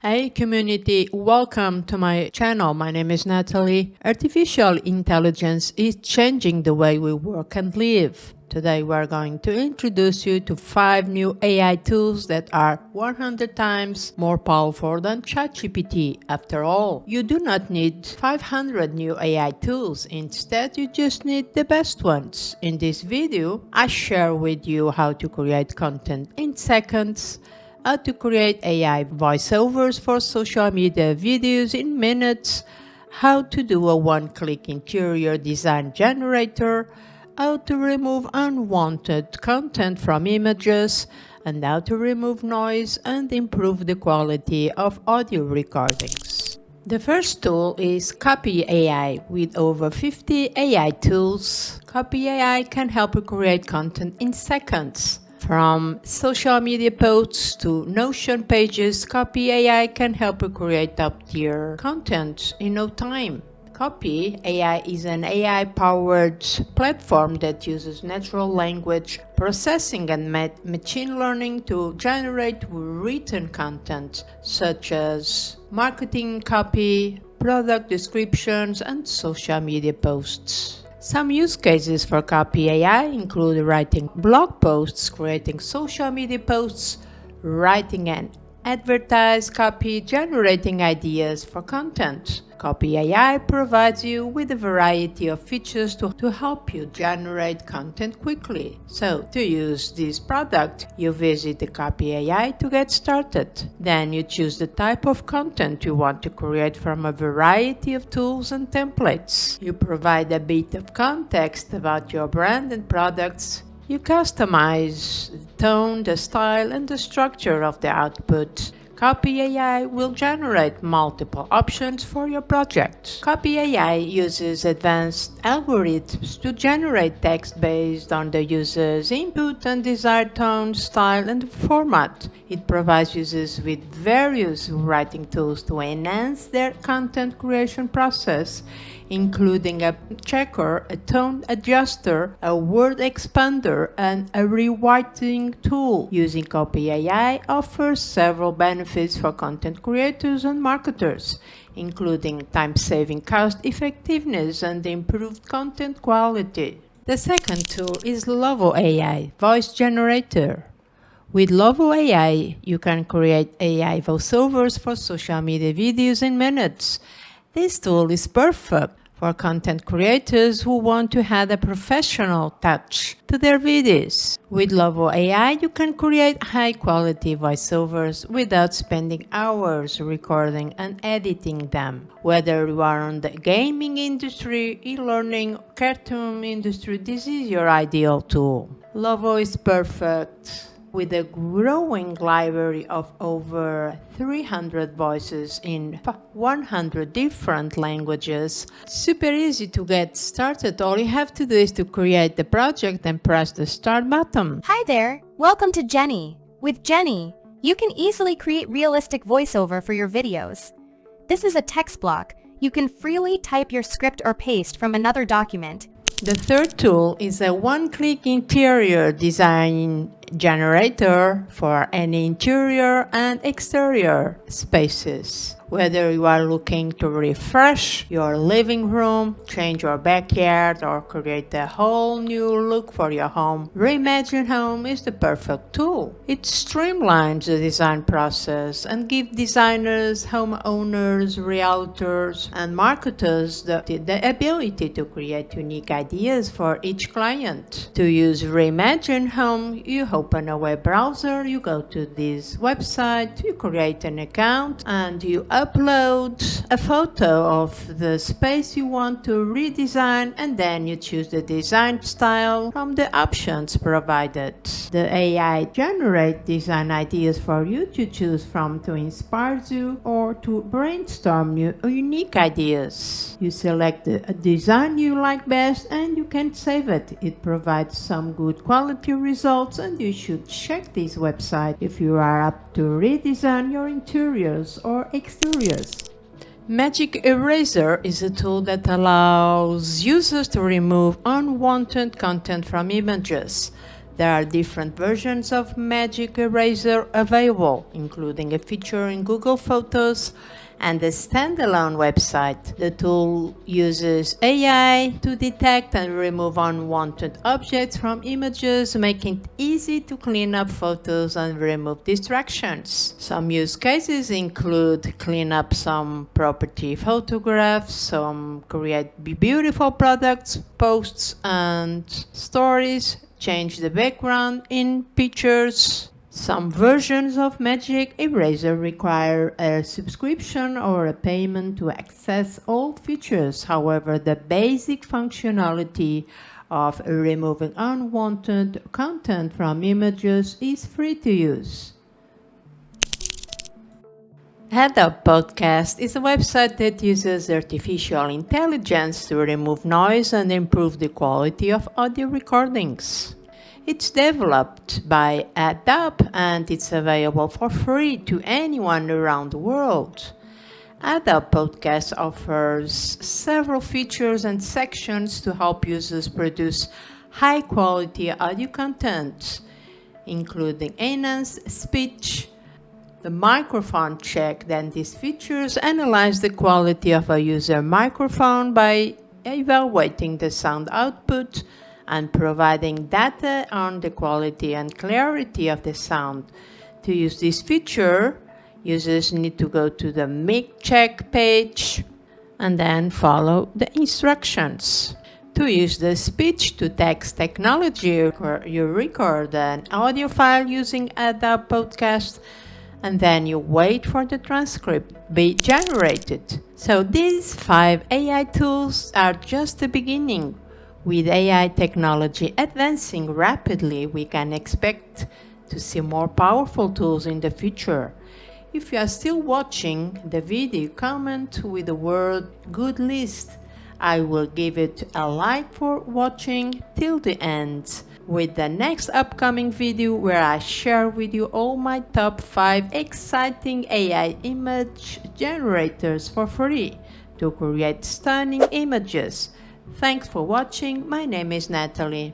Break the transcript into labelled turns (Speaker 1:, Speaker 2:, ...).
Speaker 1: Hey community, welcome to my channel. My name is Natalie. Artificial intelligence is changing the way we work and live. Today we're going to introduce you to 5 new AI tools that are 100 times more powerful than ChatGPT. After all, you do not need 500 new AI tools. Instead, you just need the best ones. In this video, I share with you how to create content in seconds, how to create AI voiceovers for social media videos in minutes, how to do a one-click interior design generator, how to remove unwanted content from images, and how to remove noise and improve the quality of audio recordings. The first tool is Copy AI. With over 50 AI tools, Copy AI can help you create content in seconds. From social media posts to Notion pages, Copy AI can help you create top-tier content in no time. Copy AI is an AI-powered platform that uses natural language processing and machine learning to generate written content such as marketing copy, product descriptions, and social media posts. Some use cases for Copy AI include writing blog posts, creating social media posts, writing and advertise copy, generating ideas for content. Copy AI provides you with a variety of features to help you generate content quickly. So, to use this product, you visit the Copy AI to get started. Then you choose the type of content you want to create from a variety of tools and templates. You provide a bit of context about your brand and products. You customize the tone, the style, and the structure of the output. Copy AI will generate multiple options for your project. Copy AI uses advanced algorithms to generate text based on the user's input and desired tone, style, and format. It provides users with various writing tools to enhance their content creation process, including a checker, a tone adjuster, a word expander, and a rewriting tool. Using Copy AI offers several benefits for content creators and marketers, including time-saving, cost-effectiveness, and improved content quality. The second tool is Lovo AI, Voice Generator. With Lovo AI, you can create AI voiceovers for social media videos in minutes. This tool is perfect for content creators who want to add a professional touch to their videos. With Lovo AI, you can create high-quality voiceovers without spending hours recording and editing them. Whether you are on the gaming industry, e-learning, cartoon industry, this is your ideal tool. Lovo is perfect. With a growing library of over 300 voices in 100 different languages, super easy to get started. All you have to do is to create the project and press the start button.
Speaker 2: Hi there, welcome to Jenny. With Jenny, you can easily create realistic voiceover for your videos. This is a text block. You can freely type your script or paste from another document.
Speaker 1: The third tool is a one-click interior design generator for any interior and exterior spaces. Whether you are looking to refresh your living room, change your backyard, or create a whole new look for your home, Reimagine Home is the perfect tool. It streamlines the design process and gives designers, homeowners, realtors, and marketers the ability to create unique ideas for each client. To use Reimagine Home, you open a web browser, you go to this website, you create an account, and you upload a photo of the space you want to redesign, and then you choose the design style from the options provided. The AI generates design ideas for you to choose from to inspire you or to brainstorm new unique ideas. You select the design you like best and you can save it. It provides some good quality results, and you should check this website if you are up to redesign your interiors or exteriors. Magic Eraser is a tool that allows users to remove unwanted content from images. There are different versions of Magic Eraser available, including a feature in Google Photos and a standalone website. The tool uses AI to detect and remove unwanted objects from images, making it easy to clean up photos and remove distractions. Some use cases include clean up some property photographs, some create beautiful products, posts and stories, change the background in pictures. Some versions of Magic Eraser require a subscription or a payment to access all features. However, the basic functionality of removing unwanted content from images is free to use. Adobe Podcast is a website that uses artificial intelligence to remove noise and improve the quality of audio recordings. It's developed by Adobe and it's available for free to anyone around the world. Adobe Podcast offers several features and sections to help users produce high-quality audio content, including enhanced speech, the microphone check. Then these features analyze the quality of a user microphone by evaluating the sound output and providing data on the quality and clarity of the sound. To use this feature, users need to go to the mic check page and then follow the instructions. To use the speech-to-text technology, you record an audio file using Adobe Podcast and then you wait for the transcript to be generated. So these 5 AI tools are just the beginning. With AI technology advancing rapidly, we can expect to see more powerful tools in the future. If you are still watching the video, comment with the word "good list." I will give it a like for watching till the end, with the next upcoming video where I share with you all my top 5 exciting AI image generators for free to create stunning images. Thanks for watching. My name is Natalie.